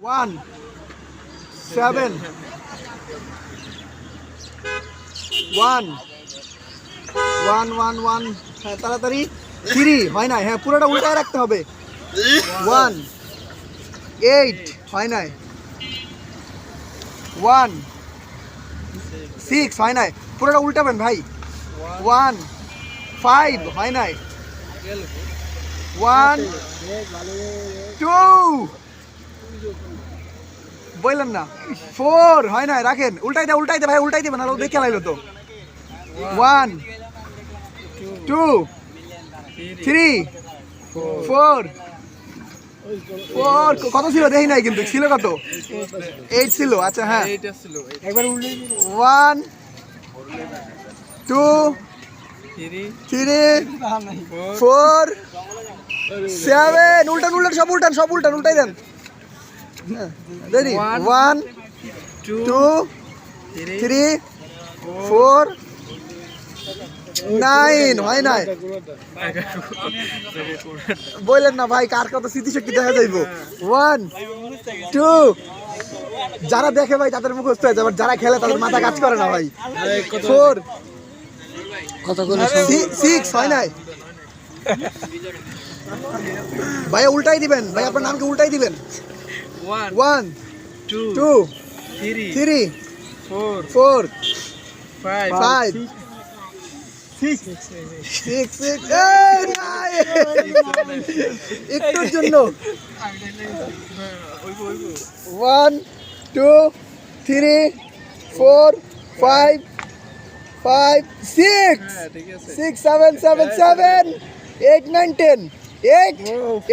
1 7 1 1 1 1 হ্যাঁ তাড়াতাড়ি 3 হয় না, হ্যাঁ পুরোটা উল্টায় রাখতে হবে। 1 8 হয় না, 1 6 হয় না, পুরোটা উল্টাবেন ভাই। 1 5 হয় না, 1 2 বললেন না, 4 হয় না, রাখেন। উল্টাই দে ভাই, উল্টাই দেবেন, আর ও দেখে লাইলো তো। 1 2 3 4 4 কত ছিল দেখি নাই, কিন্তু ছিল কত? 8 ছিল। আচ্ছা হ্যাঁ, 1 2 3 4 7 উল্টান সব উল্টান উল্টাই দেন। রেডি 1 2 3 4 9 হয় নাই, বললেন না ভাই, কার কত স্মৃতিশক্তি দেখা যাইব। 1 2 যারা দেখে ভাই তাদের মুখস্থ হয়ে যায়, যারা খেলে তাদের মাথা কাজ করে না ভাই। 4 6 হয় নাই ভাই, উল্টাই দিবেন ভাই, আপনার নামকে উল্টাই দিবেন। 1 2 3 4 5 6 একটুর জন্য 1 2 3 4 5 5 6 6 7 7 7 8 9 10 8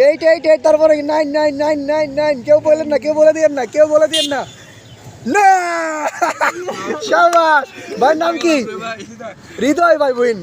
8 8 8 তারপরে 9 9 9 9 9 কেউ বলেন না, কেউ বলে দিয়েন না না শাবাশ ভাই। নাম কি? হৃদয় ভাই বোন।